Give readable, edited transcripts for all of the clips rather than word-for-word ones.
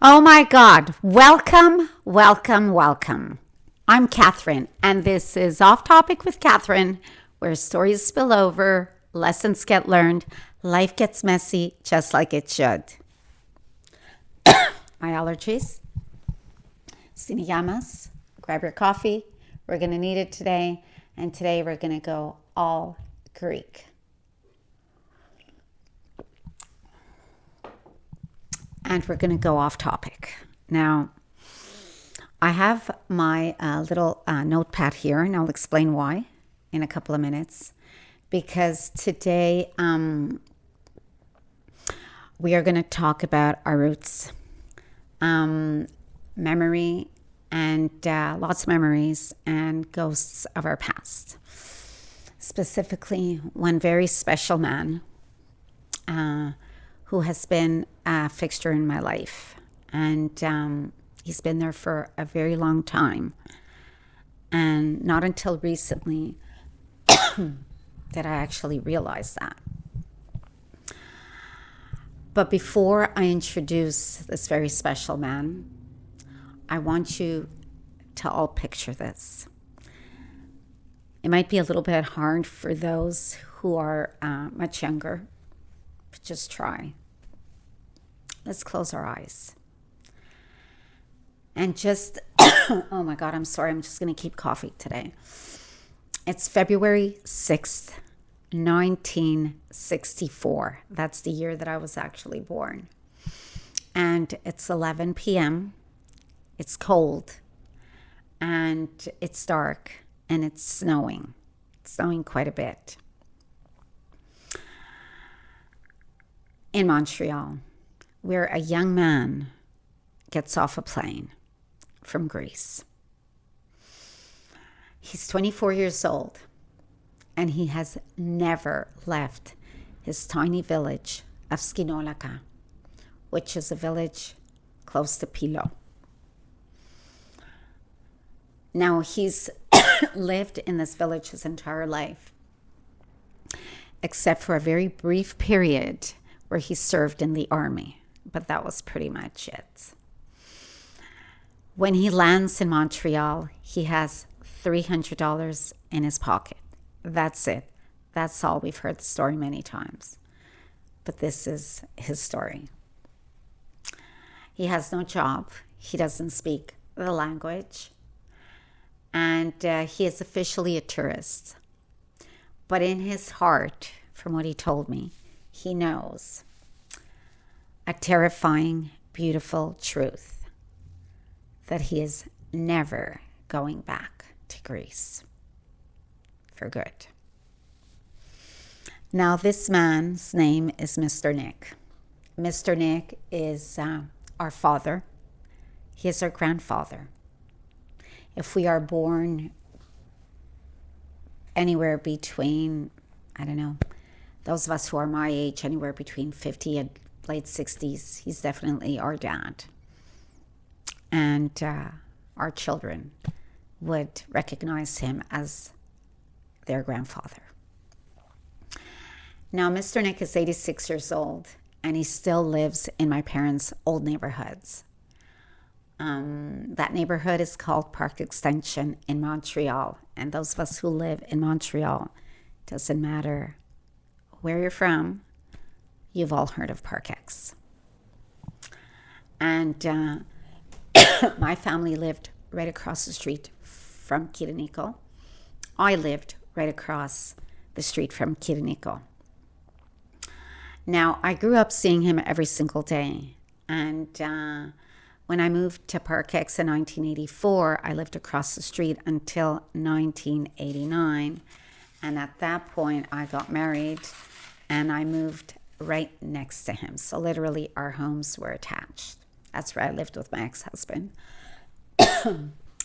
Oh my God. Welcome, welcome, welcome. I'm Catherine, and this is Off Topic with Catherine, where stories spill over, lessons get learned, life gets messy just like it should. My allergies. Siniyamas. Grab your coffee. We're going to need it today, and today we're going to go all Greek. And we're going to go off topic. Now, I have my little notepad here, and I'll explain why in a couple of minutes. Because today we are going to talk about our roots, memory, and lots of memories and ghosts of our past. Specifically, one very special man who has been a fixture in my life. And he's been there for a very long time. And not until recently did I actually realize that. But before I introduce this very special man, I want you to all picture this. It might be a little bit hard for those who are much younger, but just try. Let's close our eyes. And just, oh my God, I'm sorry. I'm just going to keep coughing today. It's February 6th, 1964. That's the year that I was actually born. And it's 11 p.m. It's cold. And it's dark. And it's snowing. It's snowing quite a bit. In Montreal, where a young man gets off a plane from Greece. He's 24 years old, and he has never left his tiny village of Schinolakka, which is a village close to Pilo. Now, he's lived in this village his entire life, except for a very brief period where he served in the army. But that was pretty much it. When he lands in Montreal, he has $300 in his pocket. That's it. That's all. We've heard the story many times. But this is his story. He has no job. He doesn't speak the language. And he is officially a tourist. But in his heart, from what he told me, he knows a terrifying, beautiful truth that he is never going back to Greece for good. Now, this man's name is Mr. Nick. Mr. Nick is our father. He is our grandfather. If we are born anywhere between, I don't know, those of us who are my age, anywhere between 50 and late 60s, he's definitely our dad. And our children would recognize him as their grandfather. Now, Mr. Nick is 86 years old, and he still lives in my parents' old neighborhoods. That neighborhood is called Park Extension in Montreal. And those of us who live in Montreal, doesn't matter where you're from, you've all heard of Park X. And my family lived right across the street from Kirinico. I lived right across the street from Kirinico. Now, I grew up seeing him every single day. And when I moved to Park X in 1984, I lived across the street until 1989. And at that point, I got married and I moved right next to him. So literally our homes were attached. That's where I lived with my ex-husband.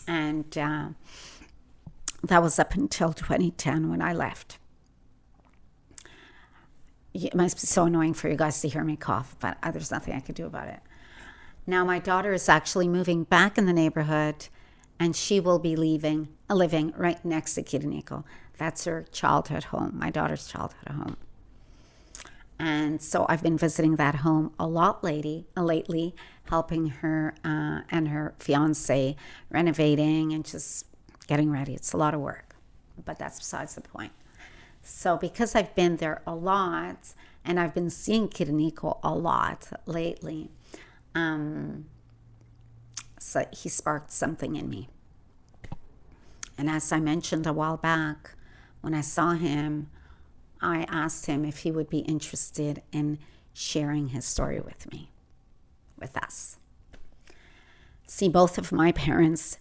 And that was up until 2010 when I left. It must be so annoying for you guys to hear me cough, but there's nothing I could do about it. Now my daughter is actually moving back in the neighborhood, and she will be living right next to Kirinico. That's her childhood home, my daughter's childhood home. And so I've been visiting that home a lot lately, helping her and her fiance renovating and just getting ready. It's a lot of work, but that's besides the point. So because I've been there a lot and I've been seeing Kirinico a lot lately, so he sparked something in me. And as I mentioned a while back, when I saw him, I asked him if he would be interested in sharing his story with me, with us. See, both of my parents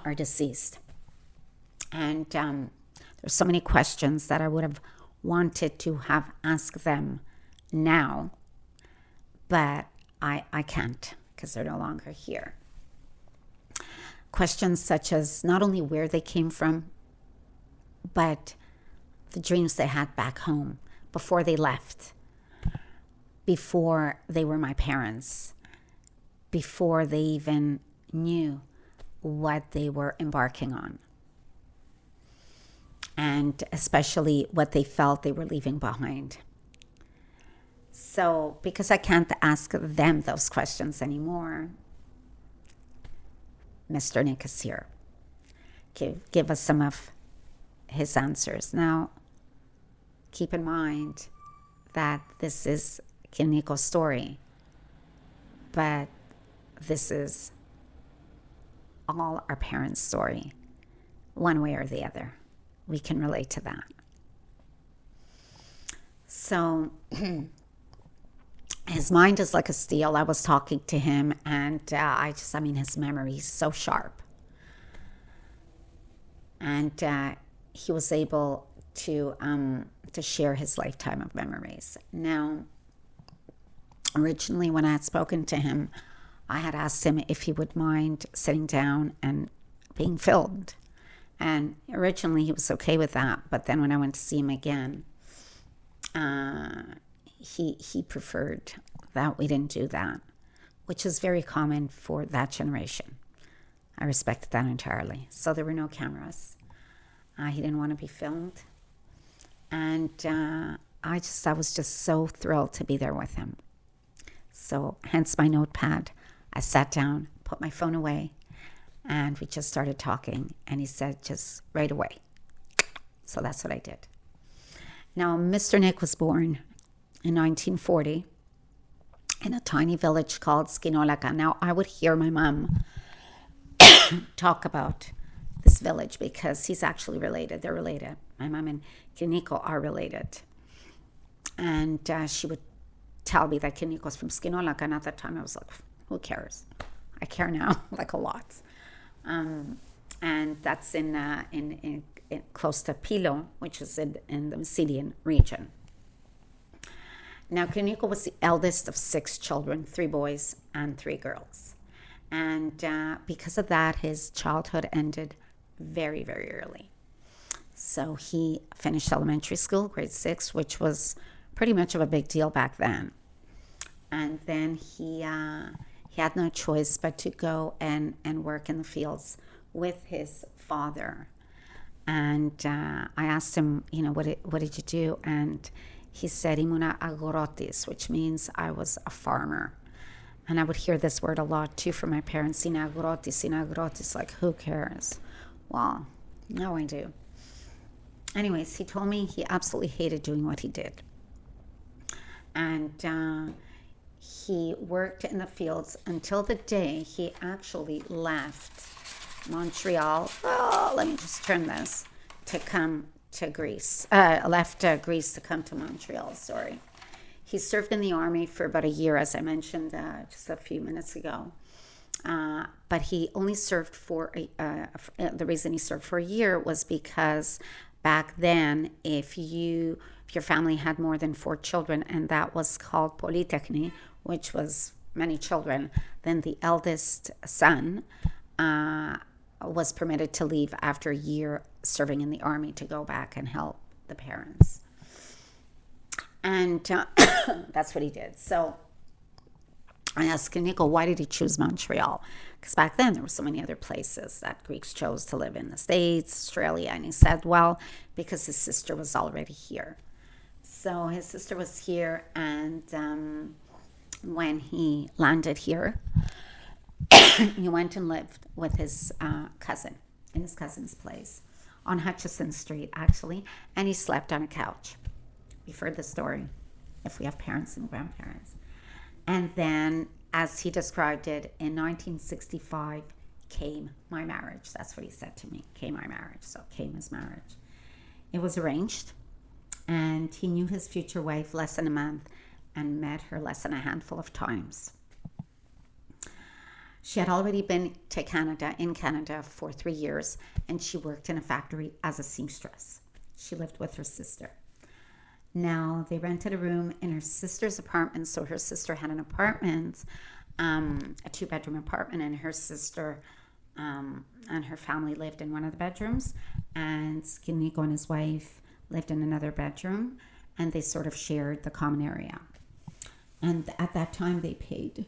are deceased. And there's so many questions that I would have wanted to have asked them now, but I can't because they're no longer here. Questions such as not only where they came from, but the dreams they had back home before they left, before they were my parents, before they even knew what they were embarking on, and especially what they felt they were leaving behind. So because I can't ask them those questions anymore, Mr. Nick is here. Give us some of his answers. Now, keep in mind that this is Kirinico's story, but this is all our parents' story, one way or the other. We can relate to that. So his mind is like a steel. I was talking to him, and his memory is so sharp. And he was able to share his lifetime of memories. Now, originally when I had spoken to him, I had asked him if he would mind sitting down and being filmed. And originally he was okay with that, but then when I went to see him again, he preferred that we didn't do that, which is very common for that generation. I respected that entirely. So there were no cameras. He didn't want to be filmed. And I was just so thrilled to be there with him. So hence my notepad. I sat down, put my phone away, and we just started talking. And he said, just right away. So that's what I did. Now, Mr. Nick was born in 1940 in a tiny village called Schinolakka. Now, I would hear my mom talk about this village because he's actually related. They're related. My mom and Kirinico are related. And she would tell me that Kirinico's from Schinolakka. And at that time, I was like, who cares? I care now, like a lot. And that's in close to Pilo, which is in the Mesedian region. Now, Kirinico was the eldest of 6 children, 3 boys and 3 girls. And because of that, his childhood ended very, very early. So he finished elementary school, grade 6, which was pretty much of a big deal back then. And then he had no choice but to go and work in the fields with his father. And I asked him, what did you do? And he said, "Imuna agorotis," which means I was a farmer. And I would hear this word a lot too from my parents, inagrotis, like who cares? Well, now I do. Anyways, he told me he absolutely hated doing what he did. And he worked in the fields until the day he actually left Montreal. Oh, let me just turn this to come to Greece. Left Greece to come to Montreal, sorry. He served in the army for about a year, as I mentioned just a few minutes ago. But he only served for the reason he served for a year was because back then, if your family had more than 4 children, and that was called polytechny, which was many children, then the eldest son was permitted to leave after a year serving in the army to go back and help the parents. And that's what he did. So I asked Kirinico, why did he choose Montreal? Because back then there were so many other places that Greeks chose to live in, the States, Australia. And he said, well, because his sister was already here. So his sister was here, and when he landed here, he went and lived with his cousin in his cousin's place on Hutchison Street, actually, and he slept on a couch. We've heard the story, if we have parents and grandparents. And then, as he described it, in 1965 came my marriage. That's what he said to me, came my marriage. So came his marriage. It was arranged, and he knew his future wife less than a month and met her less than a handful of times. She had already been to in Canada for 3 years, and she worked in a factory as a seamstress. She lived with her sister. Now, they rented a room in her sister's apartment, so her sister had an apartment, a 2-bedroom apartment, and her sister and her family lived in one of the bedrooms, and Schinolakka and his wife lived in another bedroom, and they sort of shared the common area. And at that time, they paid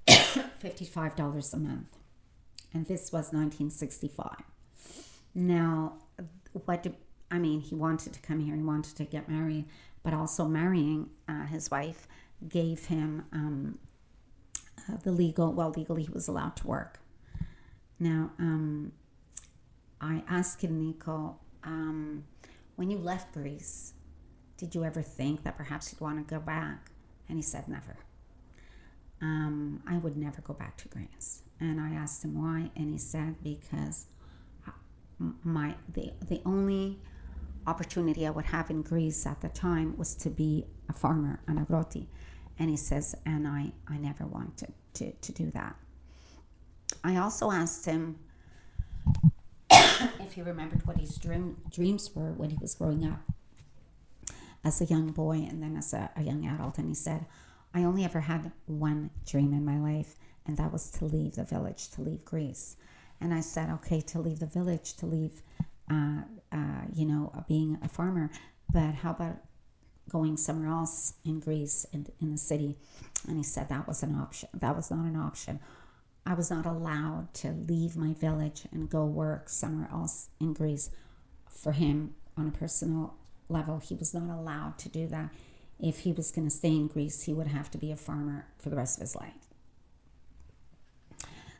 $55 a month, and this was 1965. Now, he wanted to come here, he wanted to get married, but also marrying his wife gave him legally he was allowed to work. Now, I asked Schinolakka, when you left Greece, did you ever think that perhaps you'd want to go back? And he said, never. I would never go back to Greece. And I asked him why, and he said, because the only opportunity I would have in Greece at the time was to be a farmer, an agroti. And he says, and I never wanted to do that. I also asked him if he remembered what his dreams were when he was growing up as a young boy and then as a young adult. And he said, I only ever had one dream in my life, and that was to leave the village, to leave Greece. And I said, okay, to leave the village, to leave, being a farmer, but how about going somewhere else in Greece, in the city? And he said that was an option. That was not an option. I was not allowed to leave my village and go work somewhere else in Greece. For him, on a personal level, he was not allowed to do that. If he was going to stay in Greece, he would have to be a farmer for the rest of his life.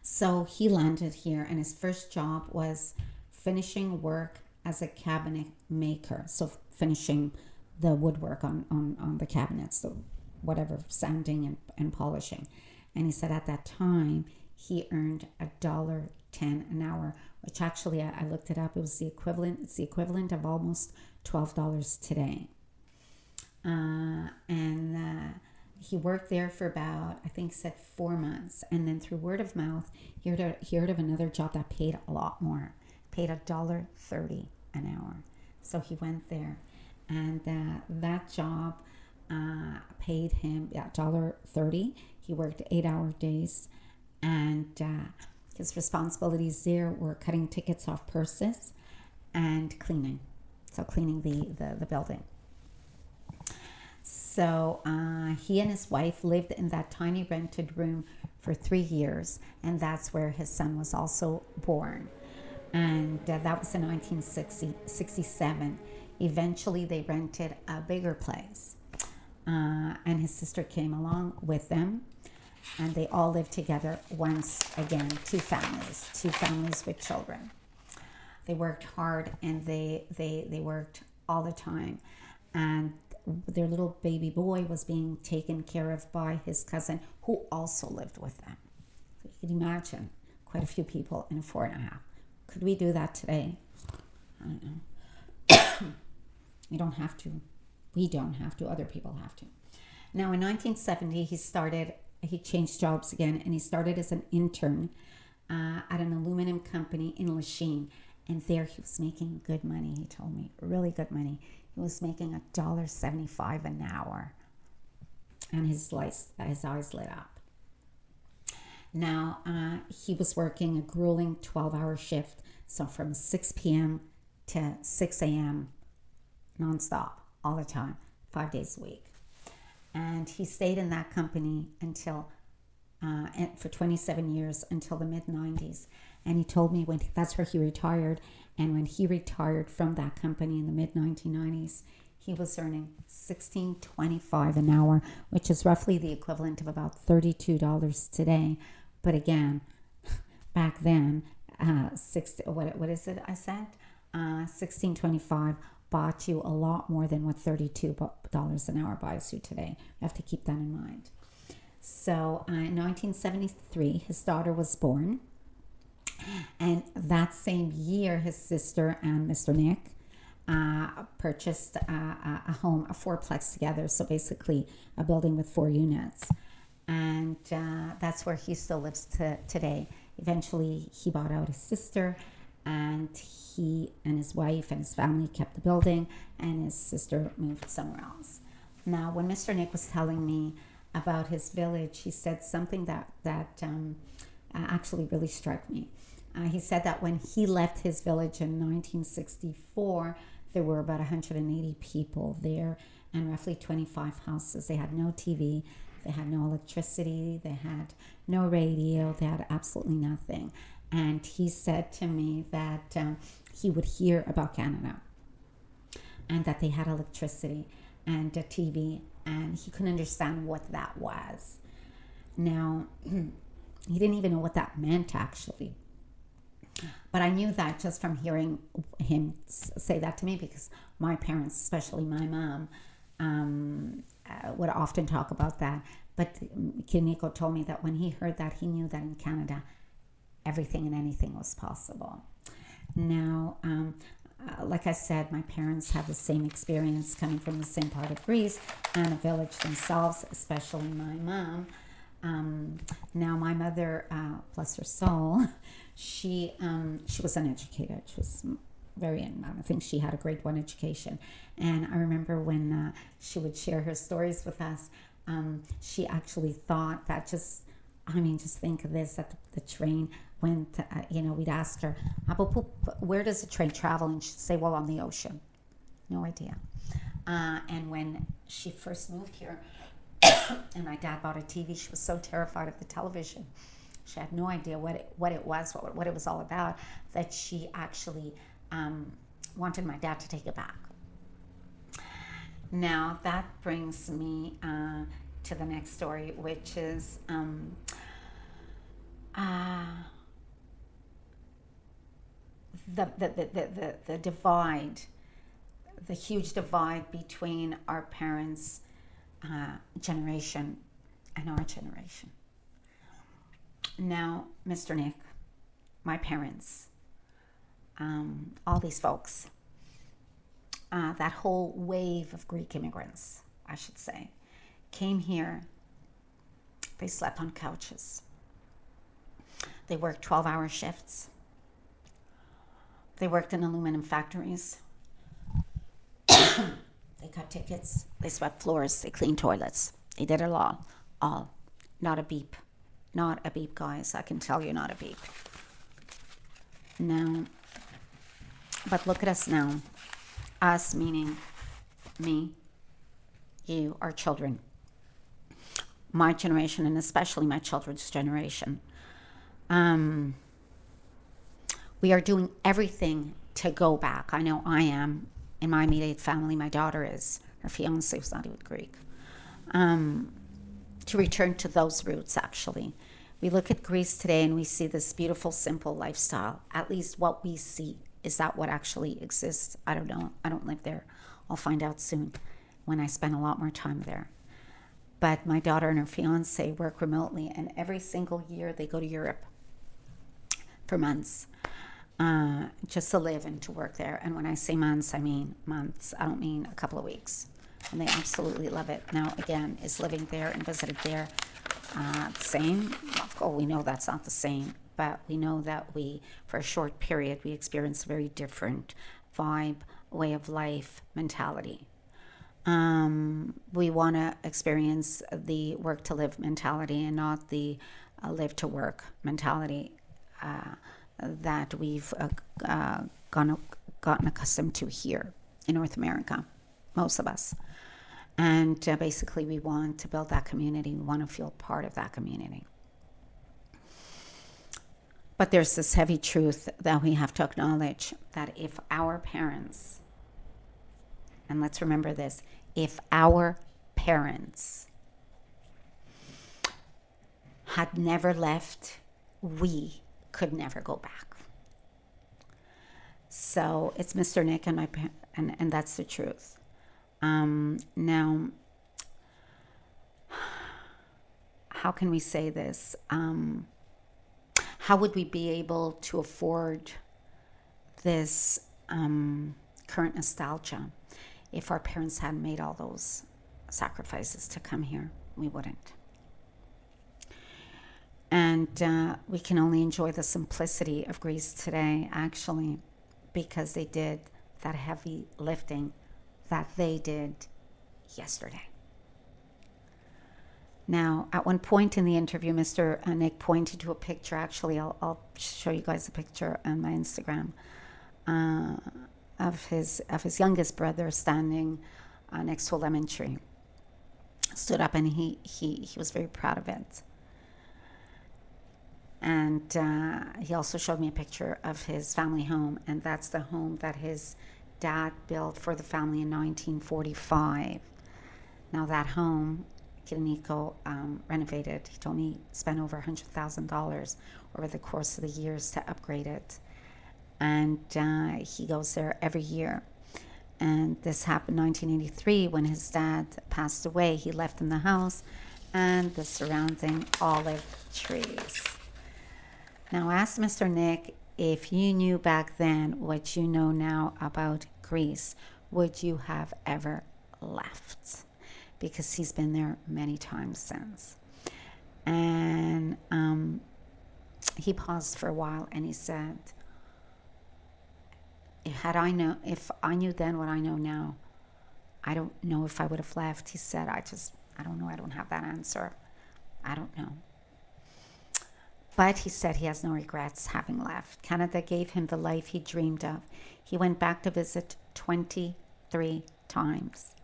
So he landed here, and his first job was finishing work as a cabinet maker. So finishing the woodwork on the cabinets, the whatever, sanding and polishing. And he said at that time, he earned $1.10 an hour, which actually I looked it up. It was the equivalent. It's the equivalent of almost $12 today. He worked there for about, I think, said 4 months, and then through word of mouth, he heard of another job that paid a lot more, paid $1.30 an hour. So he went there, and that job paid him $1.30. He worked 8-hour days, and his responsibilities there were cutting tickets off purses and cleaning. So cleaning the building. So he and his wife lived in that tiny rented room for 3 years, and that's where his son was also born. And that was in 1967. Eventually, they rented a bigger place, and his sister came along with them, and they all lived together once again, two families with children. They worked hard, and they worked all the time, and their little baby boy was being taken care of by his cousin, who also lived with them. So you can imagine quite a few people in a 4.5. Could we do that today? I don't know. You don't have to. We don't have to. Other people have to. Now, in 1970, he changed jobs again, and he started as an intern at an aluminum company in Lachine. And there he was making good money, he told me, really good money. He was making $1.75 an hour. And his eyes lit up. Now, he was working a grueling 12-hour shift, so from 6 p.m. to 6 a.m. nonstop, all the time, 5 days a week. And he stayed in that company until for 27 years, until the mid-90s. And he told me that's where he retired. And when he retired from that company in the mid-1990s, he was earning $16.25 an hour, which is roughly the equivalent of about $32 today. But again, back then, what is it I said? $16.25 bought you a lot more than what $32 an hour buys you today. You have to keep that in mind. So in 1973, his daughter was born. And that same year, his sister and Mr. Nick purchased a home, a fourplex together. So basically a building with 4 units. And that's where he still lives today. Eventually, he bought out his sister, and he and his wife and his family kept the building, and his sister moved somewhere else. Now, when Mr. Nick was telling me about his village, he said something that actually really struck me. He said that when he left his village in 1964, there were about 180 people there and roughly 25 houses. They had no TV, they had no electricity, they had no radio, they had absolutely nothing. And he said to me that he would hear about Canada and that they had electricity and a TV, and he couldn't understand what that was. Now, he didn't even know what that meant, actually. But I knew that just from hearing him say that to me, because my parents, especially my mom, would often talk about that. But Kiniko told me that when he heard that, he knew that in Canada, everything and anything was possible. Now, like I said, my parents have the same experience coming from the same part of Greece and a village themselves, especially my mom. Now, my mother, bless her soul, she was an educator. She was I think she had a grade 1 education. And I remember when she would share her stories with us, she actually thought that just think of this, that the train went, we'd ask her, where does the train travel? And she'd say, well, on the ocean. No idea. And when she first moved here, and my dad bought a TV, she was so terrified of the television. She had no idea what it was all about, that she actually wanted my dad to take it back. Now, that brings me to the next story, which is the divide, the huge divide between our parents' generation and our generation. Now, Mr. Nick, my parents, all these folks, that whole wave of Greek immigrants, I should say, came here. They slept on couches. They worked 12-hour shifts. They worked in aluminum factories. They cut tickets. They swept floors. They cleaned toilets. They did it all. Not a beep. Not a beep, guys. I can tell you, not a beep. Now, but look at us now. Us meaning me, you, our children. My generation, and especially my children's generation. We are doing everything to go back. I know I am. In my immediate family, my daughter is. Her fiancé was not even Greek. To return to those roots, actually. We look at Greece today and we see this beautiful, simple lifestyle. At least what we see. Is that what actually exists? I don't know. I don't live there. I'll find out soon when I spend a lot more time there. But my daughter and her fiancé work remotely, and every single year they go to Europe for months. Just to live and to work there. And when I say months, I mean months. I don't mean a couple of weeks. And they absolutely love it. Now, again, is living there and visited there the same? Of course, we know that's not the same. But we know that for a short period, we experience a very different vibe, way of life, mentality. We want to experience the work to live mentality and not the live to work mentality that we've gotten accustomed to here in North America, most of us. And basically, we want to build that community. We want to feel part of that community. But there's this heavy truth that we have to acknowledge, that if our parents and let's remember this, if our parents had never left, we could never go back. So it's Mr. Nick and and that's the truth. Now, how can we say this? How would we be able to afford this current nostalgia if our parents hadn't made all those sacrifices to come here? We wouldn't. And we can only enjoy the simplicity of Greece today, actually, because they did that heavy lifting that they did yesterday. Now, at one point in the interview, Mr. Nick pointed to a picture. Actually, I'll show you guys a picture on my Instagram of his youngest brother standing next to a lemon tree. Stood up, and he was very proud of it. And he also showed me a picture of his family home, and that's the home that his dad built for the family in 1945. Now, that home, Kirinico renovated. He told me spent over $100,000 over the course of the years to upgrade it. And he goes there every year. And this happened in 1983 when his dad passed away. He left him the house and the surrounding olive trees. Now, ask Mr. Nick, if you knew back then what you know now about Greece, would you have ever left? Because he's been there many times since. And he paused for a while and he said, if I knew then what I know now, I don't know if I would have left. He said, I don't know. I don't have that answer. I don't know. But he said he has no regrets having left. Canada gave him the life he dreamed of. He went back to visit 23 times.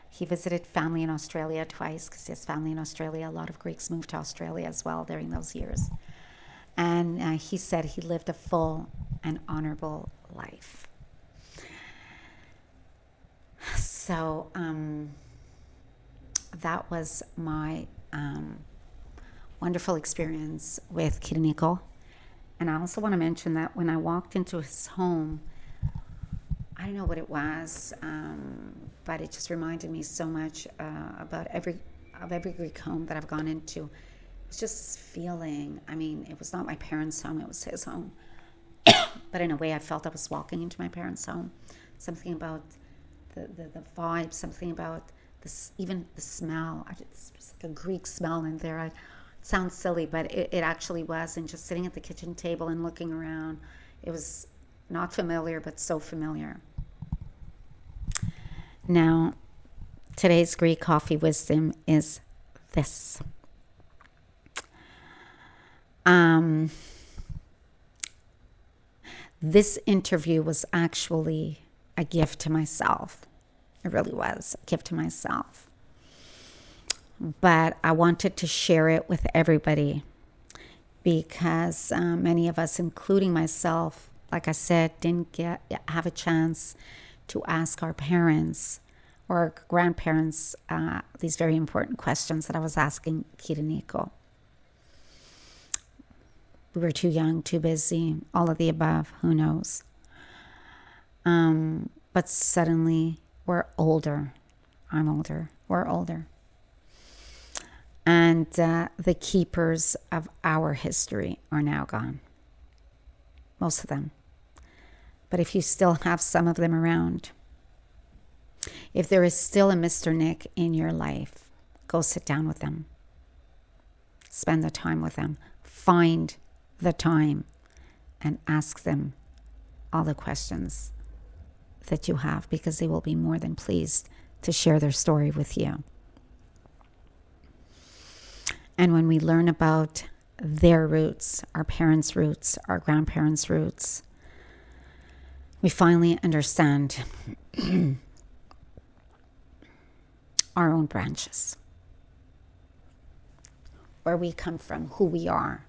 He visited family in Australia twice because he has family in Australia. A lot of Greeks moved to Australia as well during those years. And he said he lived a full and honorable life. So that was my wonderful experience with Kirinico. And I also want to mention that when I walked into his home, I don't know what it was, but it just reminded me so much about every Greek home that I've gone into. It was just this feeling. I mean, it was not my parents' home, it was his home. But in a way, I felt I was walking into my parents' home. Something about the vibe, something about even the smell. It's like a Greek smell in there. It sounds silly, but it actually was. And just sitting at the kitchen table and looking around, it was not familiar, but so familiar. Now, today's Greek coffee wisdom is this. This interview was actually a gift to myself. It really was a gift to myself. But I wanted to share it with everybody because many of us, including myself, like I said, didn't have a chance to ask our parents or our grandparents these very important questions that I was asking Kirinico. We were too young, too busy, all of the above, who knows. But suddenly we're older. I'm older. We're older. And the keepers of our history are now gone. Most of them. But if you still have some of them around, if there is still a Mr. Nick in your life, go sit down with them. Spend the time with them. Find the time and ask them all the questions that you have, because they will be more than pleased to share their story with you. And when we learn about their roots, our parents' roots, our grandparents' roots, we finally understand our own branches, where we come from, who we are,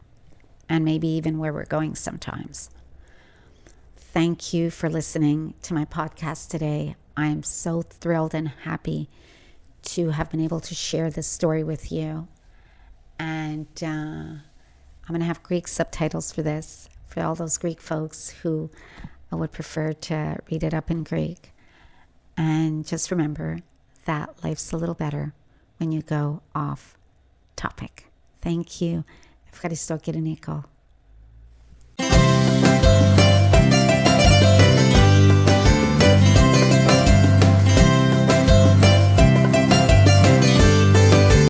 and maybe even where we're going sometimes. Thank you for listening to my podcast today. I am so thrilled and happy to have been able to share this story with you. And I'm going to have Greek subtitles for this, for all those Greek folks who would prefer to read it up in Greek. And just remember that life's a little better when you go off topic. Thank you. Ευχαριστώ, κύριε Νίκο.